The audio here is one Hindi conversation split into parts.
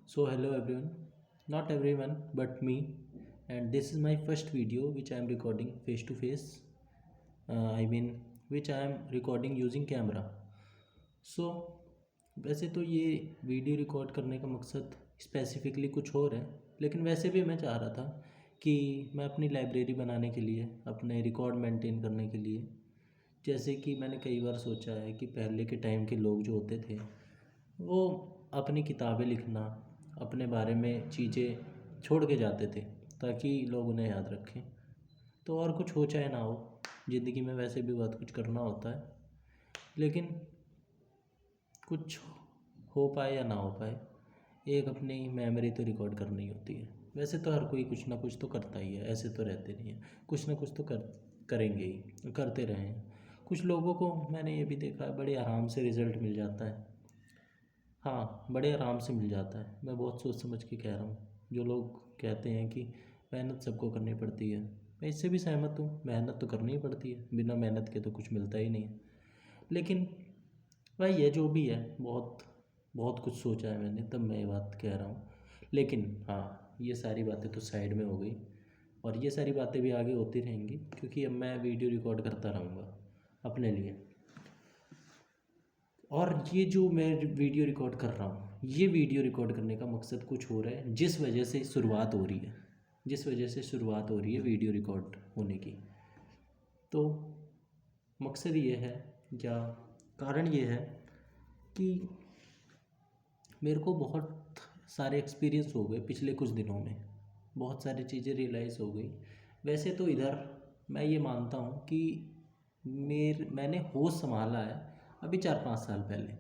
So hello everyone, not everyone but me, and this is my first video which I am recording face to face. Which I am recording using camera. So वैसे तो ये वीडियो रिकॉर्ड करने का मकसद स्पेसिफिकली कुछ और है, लेकिन वैसे भी मैं चाह रहा था कि मैं अपनी लाइब्रेरी बनाने के लिए, अपने रिकॉर्ड मेंटेन करने के लिए, जैसे कि मैंने कई बार सोचा है कि पहले के टाइम के लोग जो होते थे वो अपनी किताबें लिखना, अपने बारे में चीज़ें छोड़ के जाते थे ताकि लोग उन्हें याद रखें। तो और कुछ हो चाहे ना हो, ज़िंदगी में वैसे भी बहुत कुछ करना होता है, लेकिन कुछ हो पाए या ना हो पाए, एक अपनी मेमोरी तो रिकॉर्ड करनी होती है। वैसे तो हर कोई कुछ ना कुछ तो करता ही है, ऐसे तो रहते नहीं है, कुछ ना कुछ तो करेंगे ही, करते रहें। कुछ लोगों को मैंने ये भी देखा है, बड़े आराम से रिज़ल्ट मिल जाता है। हाँ, बड़े आराम से मिल जाता है। मैं बहुत सोच समझ के कह रहा हूँ। जो लोग कहते हैं कि मेहनत सबको करनी पड़ती है, मैं इससे भी सहमत हूँ। मेहनत तो करनी ही पड़ती है, बिना मेहनत के तो कुछ मिलता ही नहीं है। लेकिन भाई ये जो भी है, बहुत बहुत कुछ सोचा है मैंने, तब मैं ये बात कह रहा हूँ। लेकिन हाँ, ये सारी बातें तो साइड में हो गई, और ये सारी बातें भी आगे होती रहेंगी, क्योंकि अब मैं वीडियो रिकॉर्ड करता रहूँगा अपने लिए। और ये जो मैं वीडियो रिकॉर्ड कर रहा हूँ, ये वीडियो रिकॉर्ड करने का मकसद कुछ हो रहा है, जिस वजह से शुरुआत हो रही है, वीडियो रिकॉर्ड होने की। तो मकसद ये है, या कारण ये है कि मेरे को बहुत सारे एक्सपीरियंस हो गए पिछले कुछ दिनों में, बहुत सारी चीज़ें रियलाइज़ हो गई। वैसे तो इधर मैं ये मानता हूँ कि मैंने होश संभाला है अभी 4-5 साल पहले।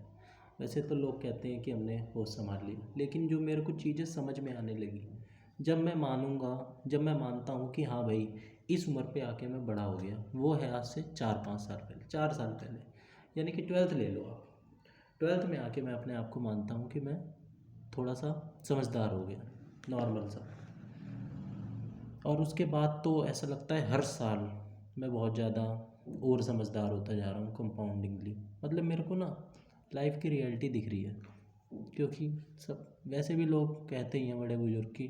वैसे तो लोग कहते हैं कि हमने होश संभाल ली, लेकिन जो मेरे को चीज़ें समझ में आने लगी, जब मैं मानता हूँ कि हाँ भाई, इस उम्र पे आके मैं बड़ा हो गया, वो है आज से 4-5 साल पहले, 4 साल पहले, यानी कि 12th ले लो आप। 12th में आके मैं अपने आप को मानता हूँ कि मैं थोड़ा सा समझदार हो गया, नॉर्मल सा। और उसके बाद तो ऐसा लगता है हर साल मैं बहुत ज़्यादा और समझदार होता जा रहा हूँ, कंपाउंडिंगली। मतलब मेरे को ना लाइफ की रियलिटी दिख रही है, क्योंकि सब वैसे भी लोग कहते ही हैं, बड़े बुजुर्ग, की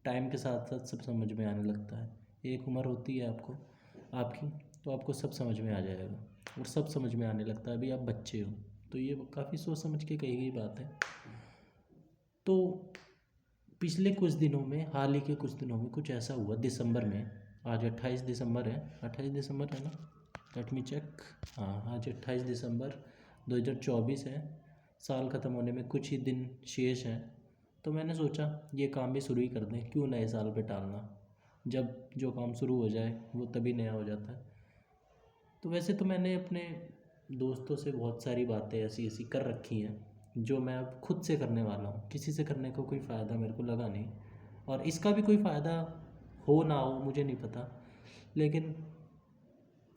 टाइम के साथ साथ सब समझ में आने लगता है। एक उम्र होती है आपकी, तो आपको सब समझ में आ जाएगा, और सब समझ में आने लगता है। अभी आप बच्चे हो, तो ये काफ़ी सोच समझ के कही गई बात है। तो पिछले कुछ दिनों में, हाल ही के कुछ दिनों में कुछ ऐसा हुआ दिसंबर में। आज 28 दिसंबर है, 28 दिसंबर है ना, लेट मी चेक। हाँ, आज 28 दिसंबर 2024 है। साल ख़त्म होने में कुछ ही दिन शेष हैं, तो मैंने सोचा ये काम भी शुरू ही कर दें, क्यों नए साल पे टालना। जब जो काम शुरू हो जाए वो तभी नया हो जाता है। तो वैसे तो मैंने अपने दोस्तों से बहुत सारी बातें ऐसी ऐसी कर रखी हैं, जो मैं अब खुद से करने वाला हूँ। किसी से करने का कोई फ़ायदा मेरे को लगा नहीं, और इसका भी कोई फ़ायदा हो ना हो मुझे नहीं पता, लेकिन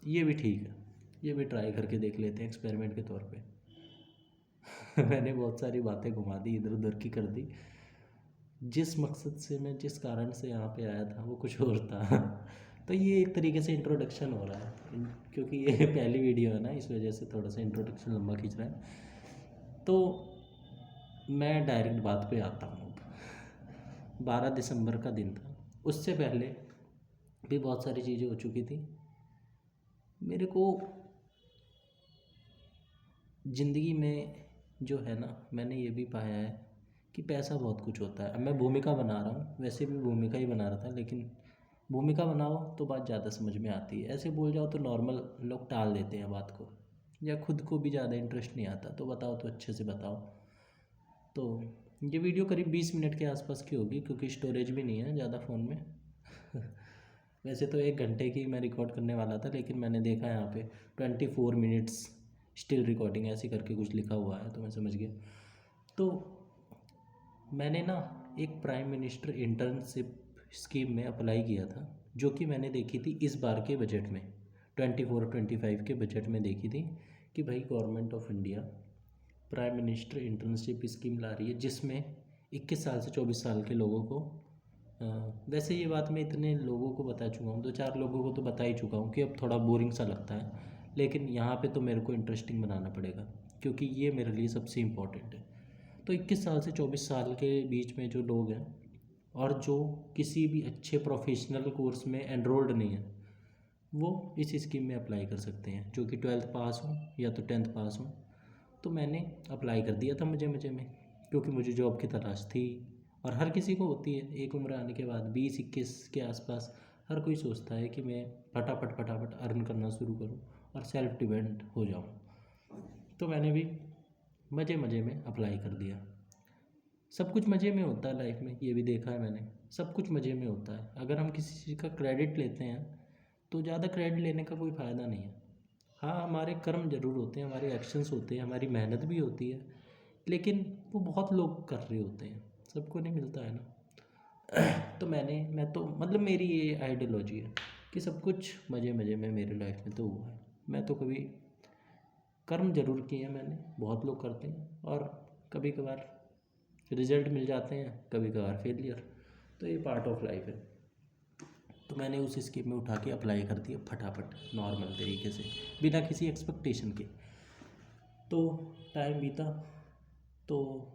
ये भी ठीक है, ये भी ट्राई करके देख लेते हैं एक्सपेरिमेंट के तौर पे। मैंने बहुत सारी बातें घुमा दी, इधर उधर की कर दी। जिस मकसद से मैं, जिस कारण से यहाँ पे आया था, वो कुछ और था। तो ये एक तरीके से इंट्रोडक्शन हो रहा है, क्योंकि ये पहली वीडियो है ना, इस वजह से थोड़ा सा इंट्रोडक्शन लंबा खींच रहा है। तो मैं डायरेक्ट बात पे आता हूँ। अब 12 दिसंबर का दिन था, उससे पहले भी बहुत सारी चीज़ें हो चुकी थी। मेरे को ज़िंदगी में जो है ना, मैंने ये भी पाया है कि पैसा बहुत कुछ होता है। अब मैं भूमिका बना रहा हूँ, वैसे भी भूमिका ही बना रहा था, लेकिन भूमिका बनाओ तो बात ज़्यादा समझ में आती है। ऐसे बोल जाओ तो नॉर्मल लोग टाल देते हैं बात को, या खुद को भी ज़्यादा इंटरेस्ट नहीं आता। तो बताओ तो अच्छे से बताओ। तो ये वीडियो करीब 20 मिनट के आसपास की होगी, क्योंकि स्टोरेज भी नहीं है ज़्यादा फ़ोन में। वैसे तो 1 घंटे की मैं रिकॉर्ड करने वाला था, लेकिन मैंने देखा यहाँ पे 24 मिनट्स स्टिल रिकॉर्डिंग ऐसे करके कुछ लिखा हुआ है, तो मैं समझ गया। तो मैंने ना एक प्राइम मिनिस्टर इंटर्नशिप स्कीम में अप्लाई किया था, जो कि मैंने देखी थी इस बार के बजट में, 24-25 के बजट में देखी थी, कि भाई government of India prime minister internship scheme ला रही है, जिसमें 21 साल से 24 साल के लोगों को वैसे ये बात मैं इतने लोगों को बता चुका हूँ, 2-4 लोगों को तो बता ही चुका हूँ, कि अब थोड़ा बोरिंग सा लगता है, लेकिन यहाँ पे तो मेरे को इंटरेस्टिंग बनाना पड़ेगा, क्योंकि ये मेरे लिए सबसे इम्पोर्टेंट है। तो 21 साल से 24 साल के बीच में जो लोग हैं और जो किसी भी अच्छे प्रोफेशनल कोर्स में एनरोल्ड नहीं है, वो इस स्कीम में अप्लाई कर सकते हैं, जो कि 12th पास हो या तो 10th पास हो। तो मैंने अप्लाई कर दिया था मज़े मज़े में, क्योंकि मुझे जॉब की तलाश थी और हर किसी को होती है। एक उम्र आने के बाद 20-21 के आसपास हर कोई सोचता है कि मैं फटाफट फटाफट अर्न करना शुरू करूं और सेल्फ डिपेंड हो जाऊं। तो मैंने भी मज़े मज़े में अप्लाई कर दिया। सब कुछ मज़े में होता है लाइफ में, ये भी देखा है मैंने, सब कुछ मज़े में होता है। अगर हम किसी चीज़ का क्रेडिट लेते हैं तो ज़्यादा क्रेडिट लेने का कोई फ़ायदा नहीं है। हाँ, हमारे कर्म जरूर होते हैं, हमारे एक्शंस होते हैं, हमारी मेहनत भी होती है, लेकिन वो बहुत लोग कर रहे होते हैं, सबको नहीं मिलता है ना। तो मैं तो मतलब मेरी ये आइडियोलॉजी है कि सब कुछ मज़े मज़े में मेरे लाइफ में तो हुआ है। मैं तो कभी कर्म जरूर किए हैं मैंने, बहुत लोग करते हैं, और कभी कभार रिजल्ट मिल जाते हैं, कभी कभार फेलियर, तो ये पार्ट ऑफ लाइफ है। तो मैंने उस स्कीम में उठा के अप्लाई कर दिया फटाफट, नॉर्मल तरीके से, बिना किसी एक्सपेक्टेशन के। तो टाइम बीता, तो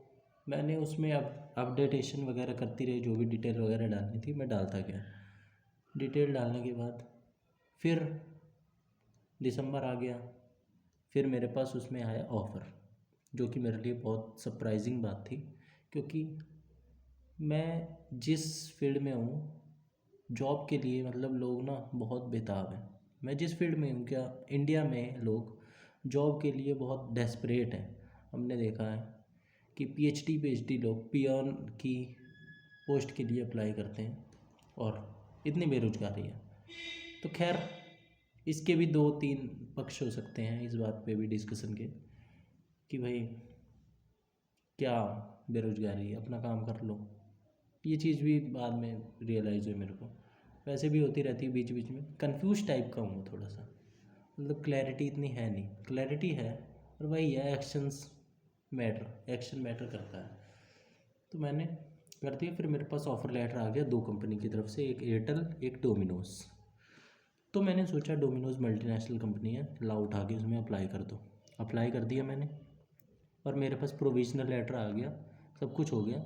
मैंने उसमें अब अपडेटेशन वगैरह करती रही, जो भी डिटेल वगैरह डालनी थी मैं डालता गया। डिटेल डालने के बाद फिर दिसंबर आ गया, फिर मेरे पास उसमें आया ऑफ़र, जो कि मेरे लिए बहुत सरप्राइजिंग बात थी, क्योंकि मैं जिस फील्ड में हूँ जॉब के लिए, मतलब लोग ना बहुत बेताब हैं। मैं जिस फील्ड में हूँ, क्या इंडिया में लोग जॉब के लिए बहुत डेस्परेट हैं। हमने देखा है कि पीएचडी लोग पियोन की पोस्ट के लिए अप्लाई करते हैं और इतनी बेरोजगारी है। तो खैर, इसके भी 2-3 पक्ष हो सकते हैं, इस बात पे भी डिस्कशन के, कि भाई क्या बेरोजगारी है, अपना काम कर लो। ये चीज़ भी बाद में रियलाइज़ हुई मेरे को। वैसे भी होती रहती है बीच बीच में, कंफ्यूज टाइप का हूँ थोड़ा सा, मतलब क्लैरिटी इतनी है नहीं, क्लैरिटी है और वही है, एक्शन मैटर करता है। तो मैंने कर दिया। फिर मेरे पास ऑफ़र लेटर आ गया 2 कंपनी की तरफ से, एक एयरटेल, एक डोमिनोज़। तो मैंने सोचा डोमिनोज़ मल्टीनेशनल कंपनी है, लाओ उठा के उसमें अप्लाई कर दो। अप्लाई कर दिया मैंने, और मेरे पास प्रोविजनल लेटर आ गया, सब कुछ हो गया।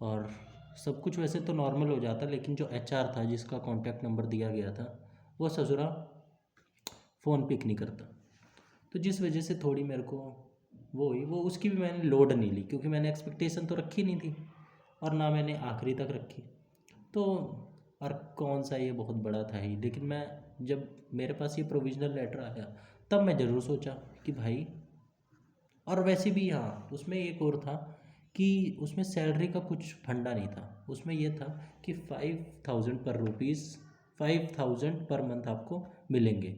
और सब कुछ वैसे तो नॉर्मल हो जाता, लेकिन जो एचआर था जिसका कॉन्टैक्ट नंबर दिया गया था, वो ससुरा फ़ोन पिक नहीं करता। तो जिस वजह से थोड़ी मेरे को वो हुई, वो उसकी भी मैंने लोड नहीं ली, क्योंकि मैंने एक्सपेक्टेशन तो रखी नहीं थी और ना मैंने आखिरी तक रखी। तो और कौन सा ये बहुत बड़ा था ही, लेकिन मैं जब मेरे पास ये प्रोविजनल लेटर आया तब मैं ज़रूर सोचा कि भाई, और वैसे भी हाँ, उसमें एक और था कि उसमें सैलरी का कुछ फंडा नहीं था। उसमें ये था कि 5,000 पर मंथ आपको मिलेंगे।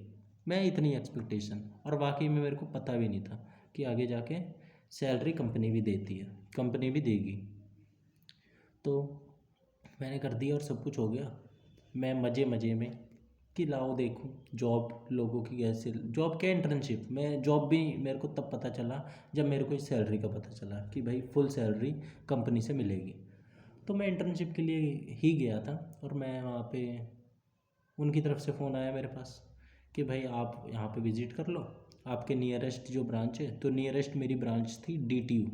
मैं इतनी एक्सपेक्टेशन, और वाकई में मेरे को पता भी नहीं था कि आगे जाके सैलरी कंपनी भी देती है, कंपनी भी देगी। तो मैंने कर दिया और सब कुछ हो गया। मैं मज़े मज़े में कि लाओ देखूं जॉब लोगों की कैसे, जॉब क्या इंटर्नशिप, मैं जॉब भी मेरे को तब पता चला जब मेरे को इस सैलरी का पता चला कि भाई फुल सैलरी कंपनी से मिलेगी। तो मैं इंटर्नशिप के लिए ही गया था, और मैं वहाँ पे उनकी तरफ से फ़ोन आया मेरे पास कि भाई आप यहाँ पे विज़िट कर लो, आपके नियरेस्ट जो ब्रांच है। तो नियरेस्ट मेरी ब्रांच थी DTU,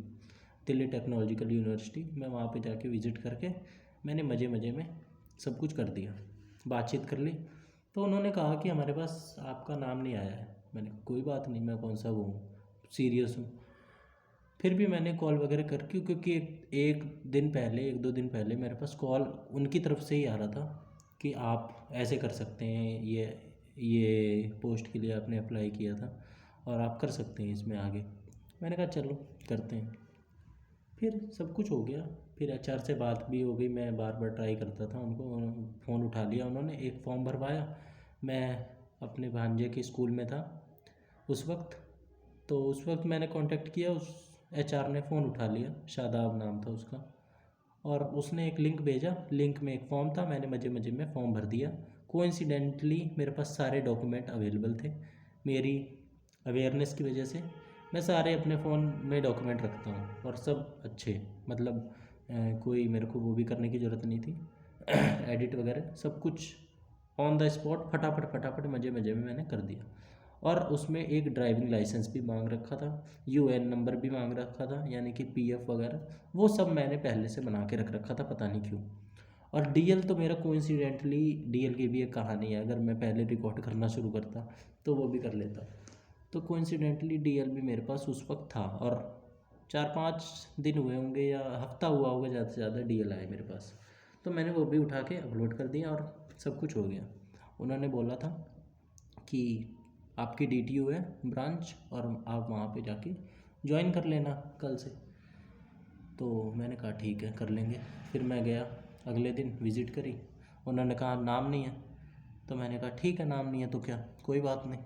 दिल्ली टेक्नोलॉजिकल यूनिवर्सिटी। मैं वहाँ पे जाके विज़िट करके मैंने मज़े मज़े में सब कुछ कर दिया, बातचीत कर ली। तो उन्होंने कहा कि हमारे पास आपका नाम नहीं आया है। मैंने कहा कोई बात नहीं, मैं कौन सा वो हूँ, सीरियस हूँ। फिर भी मैंने कॉल वगैरह करके, क्योंकि एक दिन पहले, 1-2 दिन पहले मेरे पास कॉल उनकी तरफ से ही आ रहा था कि आप ऐसे कर सकते हैं, ये पोस्ट के लिए आपने अप्लाई किया था और आप कर सकते हैं इसमें आगे। मैंने कहा चलो करते हैं। फिर सब कुछ हो गया, फिर एचआर से बात भी हो गई, मैं बार बार ट्राई करता था उनको, फ़ोन उठा लिया उन्होंने, एक फॉर्म भरवाया। मैं अपने भांजे के स्कूल में था उस वक्त, तो उस वक्त मैंने कांटेक्ट किया, उस एचआर ने फ़ोन उठा लिया, शादाब नाम था उसका, और उसने एक लिंक भेजा। लिंक में एक फ़ॉर्म था, मैंने मज़े मज़े में फ़ॉर्म भर दिया। कोइंसिडेंटली मेरे पास सारे डॉक्यूमेंट अवेलेबल थे। मेरी अवेयरनेस की वजह से मैं सारे अपने फ़ोन में डॉक्यूमेंट रखता हूँ, और सब अच्छे, मतलब कोई मेरे को वो भी करने की ज़रूरत नहीं थी एडिट वगैरह, सब कुछ ऑन द स्पॉट फटाफट फटाफट मज़े मज़े में मैंने कर दिया। और उसमें एक ड्राइविंग लाइसेंस भी मांग रखा था, यूएन नंबर भी मांग रखा था, यानी कि पीएफ वगैरह, वो सब मैंने पहले से बना के रख रखा था, पता नहीं क्यों। और डीएल तो मेरा कोइंसिडेंटली, डीएल की भी एक कहानी है, अगर मैं पहले रिकॉर्ड करना शुरू करता तो वो भी कर लेता। तो कोइंसिडेंटली डीएल भी मेरे पास उस वक्त था, और 4-5 दिन हुए होंगे या हफ्ता हुआ होगा ज़्यादा से ज़्यादा डीएल आए मेरे पास। तो मैंने वो भी उठा के अपलोड कर दिया और सब कुछ हो गया। उन्होंने बोला था कि आपकी डीटीयू है ब्रांच, और आप वहाँ पे जाके ज्वाइन कर लेना कल से। तो मैंने कहा ठीक है, कर लेंगे। फिर मैं गया, अगले दिन विज़िट करी, उन्होंने कहा नाम नहीं है। तो मैंने कहा ठीक है, नाम नहीं है तो क्या, कोई बात नहीं,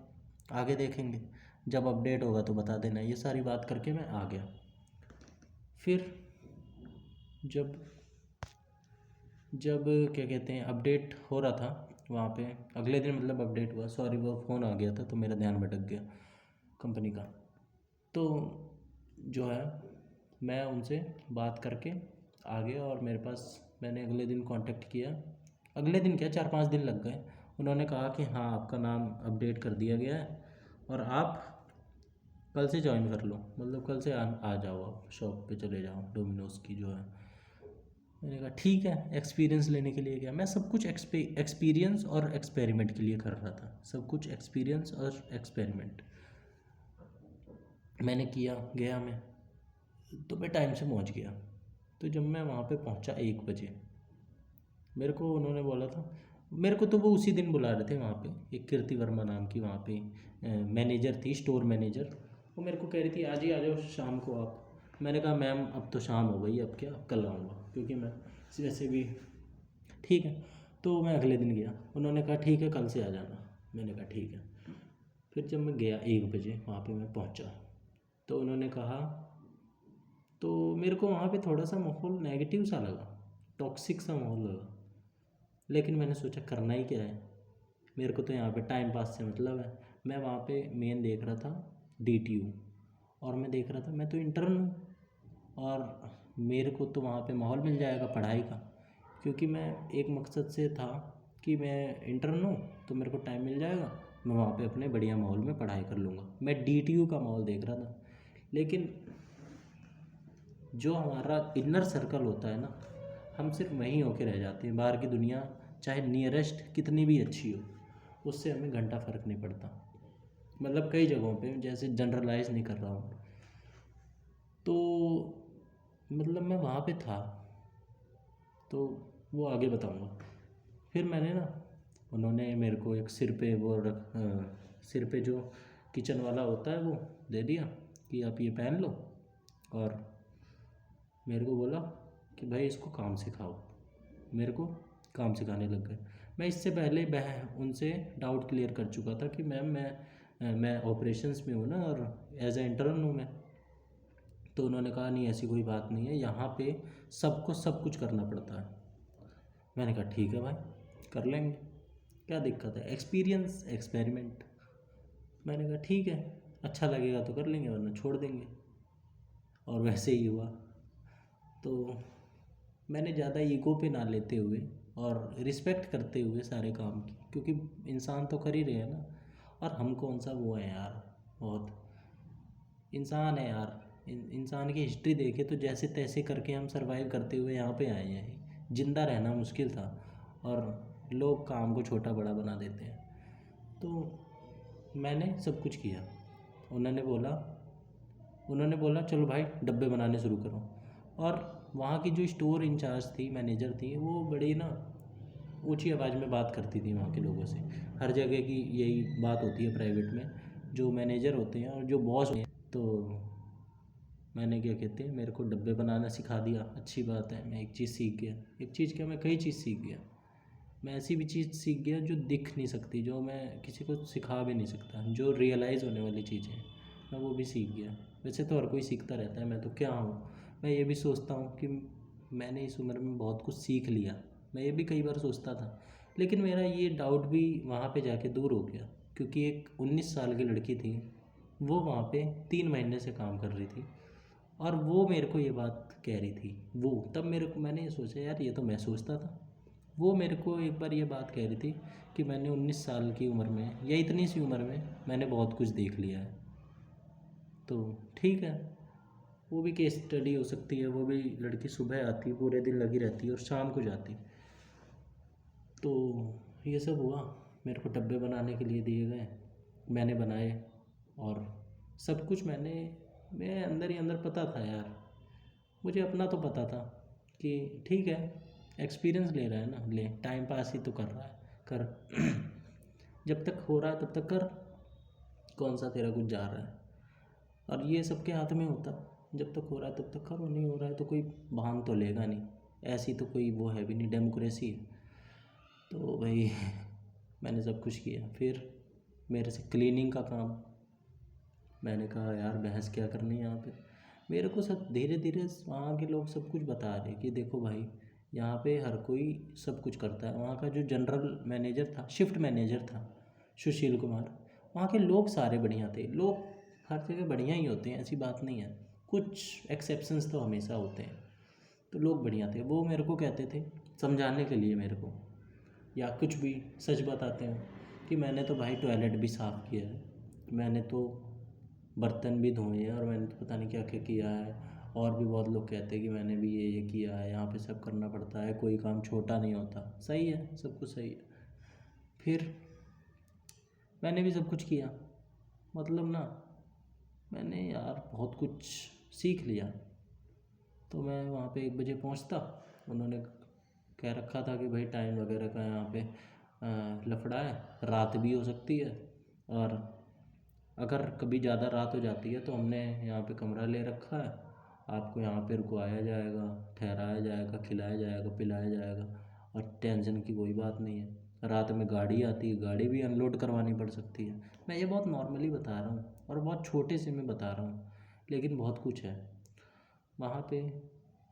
आगे देखेंगे, जब अपडेट होगा तो बता देना। ये सारी बात करके मैं आ गया। फिर जब जब क्या कहते हैं, अपडेट हो रहा था वहाँ पे, अगले दिन मतलब अपडेट हुआ, सॉरी वो फ़ोन आ गया था तो मेरा ध्यान भटक गया कंपनी का। तो जो है मैं उनसे बात करके आ गया, और मेरे पास, मैंने अगले दिन कांटेक्ट किया, अगले दिन क्या 4-5 दिन लग गए। उन्होंने कहा कि हाँ आपका नाम अपडेट कर दिया गया है और आप कल से ज्वाइन कर लो, मतलब कल से आ जाओ, आप शॉप पे चले जाओ डोमिनोज़ की जो है। मैंने कहा ठीक है, एक्सपीरियंस लेने के लिए गया मैं, सब कुछ एक्सपीरियंस और एक्सपेरिमेंट के लिए कर रहा था, सब कुछ एक्सपीरियंस और एक्सपेरिमेंट मैंने किया। गया मैं, तो मैं टाइम से पहुंच गया। तो जब मैं वहाँ पे पहुंचा 1 बजे, मेरे को उन्होंने बोला था, मेरे को तो वो उसी दिन बुला रहे थे वहाँ पे, एक कीर्ति वर्मा नाम की वहाँ पे मैनेजर थी, स्टोर मैनेजर। वो मेरे को कह रही थी आज ही आ जाओ शाम को आप। मैंने कहा मैम अब तो शाम हो गई, अब क्या, कल आऊँगा, क्योंकि मैं वैसे भी, ठीक है। तो मैं अगले दिन गया, उन्होंने कहा ठीक है कल से आ जाना। मैंने कहा ठीक है। फिर जब मैं गया 1 बजे वहाँ पे मैं पहुँचा, तो उन्होंने कहा, तो मेरे को वहाँ पे थोड़ा सा माहौल नेगेटिव सा लगा, टॉक्सिक सा माहौल लगा। लेकिन मैंने सोचा करना ही क्या है, मेरे को तो यहाँ पे टाइम पास से मतलब है। मैं वहाँ पे मेन देख रहा था डीटीयू, और मैं देख रहा था मैं तो इंटर्न हूँ, और मेरे को तो वहाँ पे माहौल मिल जाएगा पढ़ाई का, क्योंकि मैं एक मकसद से था कि मैं इंटर्न हूँ तो मेरे को टाइम मिल जाएगा, मैं वहाँ पे अपने बढ़िया माहौल में पढ़ाई कर लूँगा। मैं डीटीयू का माहौल देख रहा था। लेकिन जो हमारा इनर सर्कल होता है ना, हम सिर्फ वहीं होके रह जाते हैं, बाहर की दुनिया चाहे नियरेस्ट कितनी भी अच्छी हो, उससे हमें घंटा फ़र्क नहीं पड़ता। मतलब कई जगहों पे, जैसे जनरलाइज नहीं कर रहा हूँ, तो मतलब मैं वहाँ पे था, तो वो आगे बताऊँगा। फिर मैंने ना, उन्होंने मेरे को एक सिर पे वो सिर पे जो किचन वाला होता है वो दे दिया कि आप ये पहन लो, और मेरे को बोला कि भाई इसको काम सिखाओ। मेरे को काम सिखाने लग गए। मैं इससे पहले उनसे डाउट क्लियर कर चुका था कि मैम मैं ऑपरेशंस में हूँ ना, और एज ए इंटर्न हूँ मैं। तो उन्होंने कहा नहीं ऐसी कोई बात नहीं है, यहाँ पे सबको सब कुछ करना पड़ता है। मैंने कहा ठीक है भाई, कर लेंगे, क्या दिक्कत है, एक्सपीरियंस एक्सपेरिमेंट। मैंने कहा ठीक है, अच्छा लगेगा तो कर लेंगे, वरना छोड़ देंगे। और वैसे ही हुआ। तो मैंने ज़्यादा ईगो पे ना लेते हुए और रिस्पेक्ट करते हुए सारे काम की, क्योंकि इंसान तो कर ही रहे हैं ना, और हम कौन सा वो है यार, बहुत इंसान है यार। इंसान की हिस्ट्री देखे तो जैसे तैसे करके हम सरवाइव करते हुए यहाँ पे आए हैं। ज़िंदा रहना मुश्किल था, और लोग काम को छोटा बड़ा बना देते हैं। तो मैंने सब कुछ किया। उन्होंने बोला उन्होंने बोला चलो भाई डब्बे बनाने शुरू करो। और वहाँ की जो स्टोर इंचार्ज थी, मैनेजर थी, वो बड़ी ना ऊंची आवाज़ में बात करती थी वहाँ के लोगों से। हर जगह की यही बात होती है प्राइवेट में, जो मैनेजर होते हैं और जो बॉस होते हैं। तो मैंने क्या कहते हैं, मेरे को डब्बे बनाना सिखा दिया, अच्छी बात है, मैं एक चीज़ सीख गया। एक चीज़ क्या, मैं कई चीज़ सीख गया। मैं ऐसी भी चीज़ सीख गया जो दिख नहीं सकती, जो मैं किसी को सिखा भी नहीं सकता, जो रियलाइज़ होने वाली चीज़ें हैं, मैं वो भी सीख गया। वैसे तो हर कोई सीखता रहता है, मैं तो क्या हूँ। मैं ये भी सोचता हूँ कि मैंने इस उम्र में बहुत कुछ सीख लिया, मैं ये भी कई बार सोचता था। लेकिन मेरा ये डाउट भी वहाँ पे जाके दूर हो गया, क्योंकि एक 19 साल की लड़की थी, वो वहाँ पे 3 महीने से काम कर रही थी, और वो मेरे को ये बात कह रही थी। वो तब मेरे को, मैंने ये सोचा यार ये तो मैं सोचता था, वो मेरे को एक बार ये बात कह रही थी कि मैंने 19 साल की उम्र में या इतनी सी उम्र में मैंने बहुत कुछ देख लिया है। तो ठीक है, वो भी केस स्टडी हो सकती है। वो भी लड़की सुबह आती है, पूरे दिन लगी रहती है और शाम को जाती। तो ये सब हुआ, मेरे को डब्बे बनाने के लिए दिए गए, मैंने बनाए। और सब कुछ मैं अंदर ही अंदर पता था यार, मुझे अपना तो पता था कि ठीक है, एक्सपीरियंस ले रहा है ना, ले, टाइम पास ही तो कर रहा है, कर। जब तक हो रहा है तब तक कर, कौन सा तेरा कुछ जा रहा है। और ये सबके हाथ में होता, जब तक हो रहा है तब तक करो, नहीं हो रहा है तो कोई भान तो लेगा नहीं। ऐसी तो कोई वो है भी नहीं, डेमोक्रेसी है। तो भाई मैंने सब कुछ किया। फिर मेरे से क्लीनिंग का काम, मैंने कहा यार बहस क्या करनी है यहाँ पे। मेरे को सब धीरे धीरे वहाँ के लोग सब कुछ बता रहे कि देखो भाई, यहाँ पे हर कोई सब कुछ करता है। वहाँ का जो जनरल मैनेजर था, शिफ्ट मैनेजर था, सुशील कुमार, वहाँ के लोग सारे बढ़िया थे। लोग हर जगह बढ़िया ही होते हैं, ऐसी बात नहीं है, कुछ एक्सेप्शंस तो हमेशा होते हैं। तो लोग बढ़िया थे। वो मेरे को कहते थे समझाने के लिए मेरे को, या कुछ भी सच बताते हैं कि मैंने तो भाई टॉयलेट भी साफ़ किया है, मैंने तो बर्तन भी धोए हैं, और मैंने तो पता नहीं क्या क्या किया है। और भी बहुत लोग कहते हैं कि मैंने भी ये किया है, यहाँ पे सब करना पड़ता है, कोई काम छोटा नहीं होता। सही है, सब कुछ सही है। फिर मैंने भी सब कुछ किया, मतलब ना, मैंने यार बहुत कुछ सीख लिया। तो मैं वहाँ पे 1 बजे पहुँचता, उन्होंने कह रखा था कि भाई टाइम वगैरह का यहाँ पे लफड़ा है, रात भी हो सकती है, और अगर कभी ज़्यादा रात हो जाती है तो हमने यहाँ पे कमरा ले रखा है, आपको यहाँ पे रुकवाया जाएगा, ठहराया जाएगा, खिलाया जाएगा, पिलाया जाएगा, और टेंशन की कोई बात नहीं है। रात में गाड़ी आती है, गाड़ी भी अनलोड करवानी पड़ सकती है। मैं ये बहुत नॉर्मली बता रहा हूँ और बहुत छोटे से मैं बता रहा हूँ, लेकिन बहुत कुछ है वहाँ पे।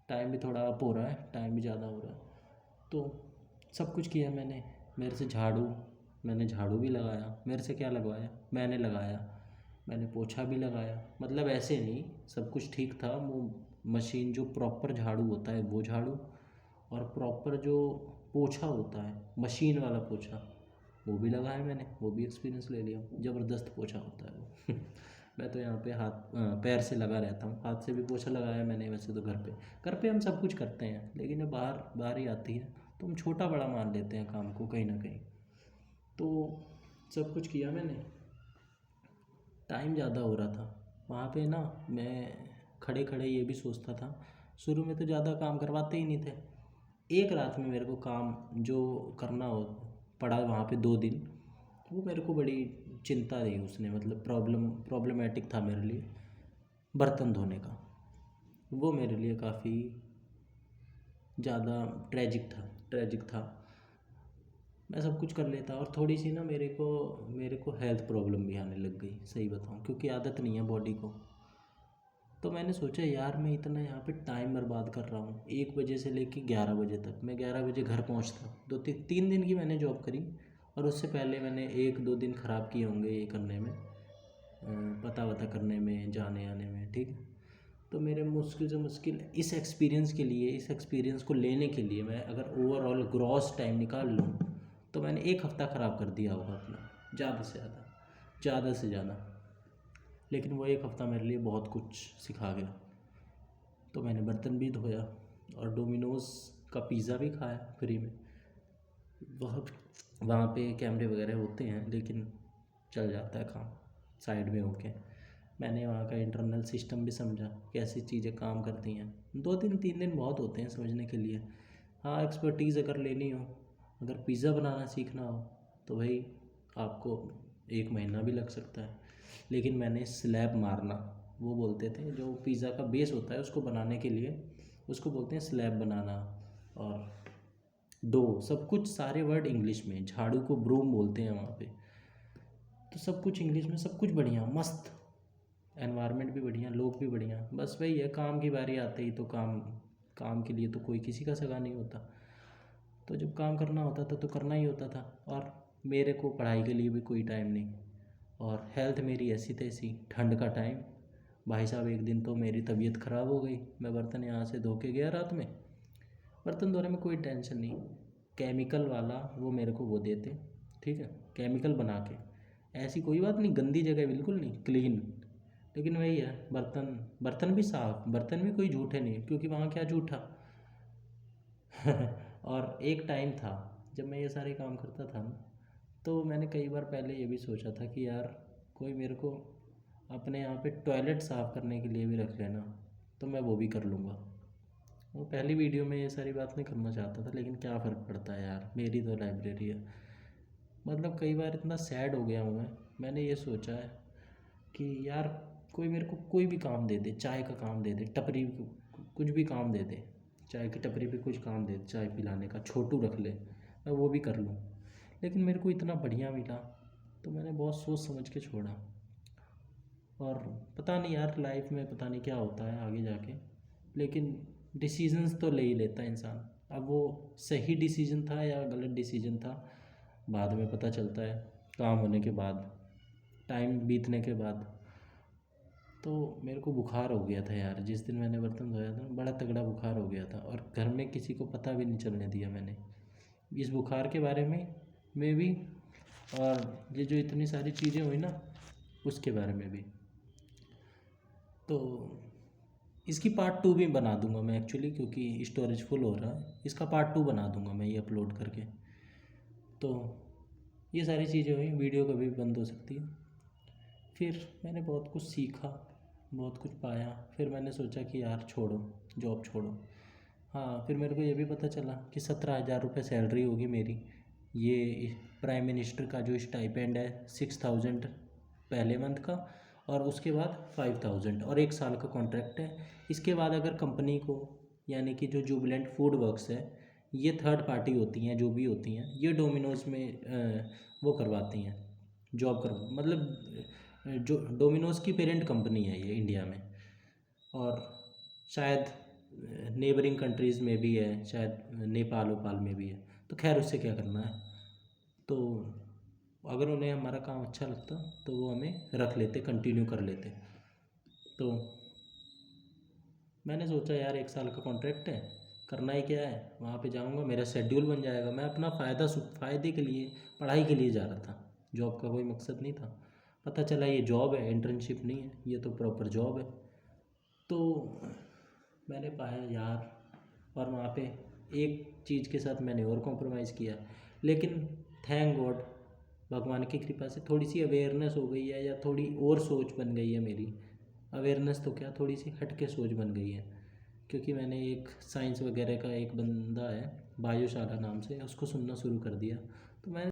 टाइम भी थोड़ा अप हो रहा है, टाइम भी ज़्यादा हो रहा है। तो सब कुछ किया मैंने। मेरे से मैंने झाड़ू भी लगाया, मेरे से क्या लगवाया, मैंने लगाया। मैंने पोछा भी लगाया, मतलब ऐसे नहीं, सब कुछ ठीक था। वो मशीन जो प्रॉपर झाड़ू होता है वो झाड़ू, और प्रॉपर जो पोछा होता है मशीन वाला पोछा, वो भी लगाया मैंने, वो भी एक्सपीरियंस ले लिया। ज़बरदस्त पोछा होता है वो मैं तो यहाँ पे पैर से लगा रहता हूँ, हाथ से भी पोछा लगाया मैंने। वैसे तो घर पे हम सब कुछ करते हैं, लेकिन जब बाहर बाहर ही आती है तो हम छोटा बड़ा मान लेते हैं काम को कहीं ना कहीं। तो सब कुछ किया मैंने। टाइम ज़्यादा हो रहा था वहाँ पे ना, मैं खड़े खड़े ये भी सोचता था, शुरू में तो ज़्यादा काम करवाते ही नहीं थे। एक रात में मेरे को काम जो करना हो पड़ा वहाँ पे 2 दिन, वो मेरे को बड़ी चिंता दी उसने, मतलब प्रॉब्लमेटिक था मेरे लिए। बर्तन धोने का वो मेरे लिए काफ़ी ज़्यादा ट्रेजिक था। मैं सब कुछ कर लेता, और थोड़ी सी ना मेरे को हेल्थ प्रॉब्लम भी आने लग गई, सही बताऊँ, क्योंकि आदत नहीं है बॉडी को। तो मैंने सोचा यार मैं इतना यहाँ पे टाइम बर्बाद कर रहा हूँ, 1 बजे से लेके 11 बजे तक। मैं 11 बजे घर पहुँचता, 3 दिन की मैंने जॉब करी, और उससे पहले मैंने 1-2 दिन ख़राब किए होंगे ये करने में, पता वता करने में, जाने आने में, ठीक है। तो मेरे मुश्किल से मुश्किल इस एक्सपीरियंस को लेने के लिए, मैं अगर ओवरऑल ग्रॉस टाइम निकाल लूँ तो मैंने 1 हफ़्ता ख़राब कर दिया होगा अपना, ज़्यादा से ज़्यादा। लेकिन वो 1 हफ़्ता मेरे लिए बहुत कुछ सिखा गया। तो मैंने बर्तन भी धोया, और डोमिनोज़ का पिज़्ज़ा भी खाया फ्री में। वहाँ पे कैमरे वगैरह होते हैं, लेकिन चल जाता है काम साइड में होके। मैंने वहाँ का इंटरनल सिस्टम भी समझा, कैसी चीज़ें काम करती हैं। 2 दिन 3 दिन बहुत होते हैं समझने के लिए। हाँ, एक्सपर्टीज़ अगर लेनी हो, अगर पिज़्ज़ा बनाना सीखना हो, तो भाई आपको 1 महीना भी लग सकता है। लेकिन मैंने स्लैब मारना, वो बोलते थे जो पिज़्ज़ा का बेस होता है उसको बनाने के लिए, उसको बोलते हैं स्लैब बनाना। और डो, सब कुछ सारे वर्ड इंग्लिश में, झाड़ू को ब्रूम बोलते हैं वहाँ पे। तो सब कुछ इंग्लिश में, सब कुछ बढ़िया मस्त, एनवायरनमेंट भी बढ़िया, लोग भी बढ़िया। बस वही है, काम की बारी आते ही तो काम के लिए तो कोई किसी का सगा नहीं होता। तो जब काम करना होता था तो करना ही होता था, और मेरे को पढ़ाई के लिए भी कोई टाइम नहीं, और हेल्थ मेरी ऐसी तैसी। ठंड का टाइम, भाई साहब एक दिन तो मेरी तबीयत ख़राब हो गई। मैं बर्तन यहाँ से धो के गया रात में, बर्तन धोने में कोई टेंशन नहीं, केमिकल वाला वो मेरे को वो देते, ठीक है, केमिकल बना के। ऐसी कोई बात नहीं, गंदी जगह बिल्कुल नहीं, क्लीन। लेकिन वही है, बर्तन बर्तन भी साफ, बर्तन भी कोई जूठे नहीं, क्योंकि वहाँ क्या जूठा। और एक टाइम था जब मैं ये सारे काम करता था ना, तो मैंने कई बार पहले ये भी सोचा था कि यार कोई मेरे को अपने यहाँ पे टॉयलेट साफ़ करने के लिए भी रख लेना, तो मैं वो भी कर लूँगा। वो पहली वीडियो में ये सारी बात नहीं करना चाहता था, लेकिन क्या फ़र्क पड़ता है यार, मेरी तो लाइब्रेरी है। मतलब कई बार इतना सैड हो गया हूँ मैंने ये सोचा है कि यार कोई मेरे को कोई भी काम दे दे, चाय का काम दे दे, टपरी कुछ भी काम दे दे, चाय की टपरी पे कुछ काम दे दे, चाय पिलाने का, छोटू रख ले, मैं वो भी कर लूँ। लेकिन मेरे को इतना बढ़िया मिला तो मैंने बहुत सोच समझ के छोड़ा। और पता नहीं यार लाइफ में पता नहीं क्या होता है आगे जाके, लेकिन डिसीजंस तो ले ही लेता है इंसान। अब वो सही डिसीजन था या गलत डिसीजन था, बाद में पता चलता है, काम होने के बाद, टाइम बीतने के बाद। तो मेरे को बुखार हो गया था यार, जिस दिन मैंने बर्तन धोया था बड़ा तगड़ा बुखार हो गया था, और घर में किसी को पता भी नहीं चलने दिया मैंने इस बुखार के बारे में भी, और ये जो इतनी सारी चीज़ें हुई ना उसके बारे में भी। तो इसकी पार्ट 2 भी बना दूंगा मैं एक्चुअली, क्योंकि स्टोरेज फुल हो रहा है, इसका पार्ट 2 बना दूंगा मैं ये अपलोड करके। तो ये सारी चीज़ें हुई, वीडियो कभी भी बंद हो सकती है। फिर मैंने बहुत कुछ सीखा, बहुत कुछ पाया, फिर मैंने सोचा कि यार छोड़ो, जॉब छोड़ो। हाँ, फिर मेरे को ये भी पता चला कि 17,000 रुपये सैलरी होगी मेरी, ये प्राइम मिनिस्टर का जो स्टाइपेंड है 6,000 पहले मंथ का, और उसके बाद 5,000, और 1 साल का कॉन्ट्रैक्ट है। इसके बाद अगर कंपनी को, यानी कि जो जुबिलेंट फूड वर्क्स है, ये थर्ड पार्टी होती हैं, जो भी होती हैं, ये डोमिनोज़ में वो करवाती हैं, जॉब करवा, मतलब जो डोमिनोज़ की पेरेंट कंपनी है ये इंडिया में, और शायद नेबरिंग कंट्रीज़ में भी है, शायद नेपाल वेपाल में भी है। तो खैर उससे क्या करना है, तो अगर उन्हें हमारा काम अच्छा लगता तो वो हमें रख लेते, कंटिन्यू कर लेते। तो मैंने सोचा यार 1 साल का कॉन्ट्रैक्ट है, करना ही क्या है, वहाँ पे जाऊँगा, मेरा शेड्यूल बन जाएगा, मैं अपना फ़ायदे के लिए, पढ़ाई के लिए जा रहा था, जॉब का कोई मकसद नहीं था। पता चला ये जॉब है, इंटर्नशिप नहीं है, ये तो प्रॉपर जॉब है। तो मैंने पाया यार, और वहाँ पे एक चीज़ के साथ मैंने और कॉम्प्रोमाइज़ किया, लेकिन थैंक गॉड, भगवान की कृपा से थोड़ी सी अवेयरनेस हो गई है, या थोड़ी और सोच बन गई है मेरी। अवेयरनेस तो क्या, थोड़ी सी हट के सोच बन गई है, क्योंकि मैंने एक साइंस वगैरह का एक बंदा है बायोशाला नाम से, उसको सुनना शुरू कर दिया। तो मैंने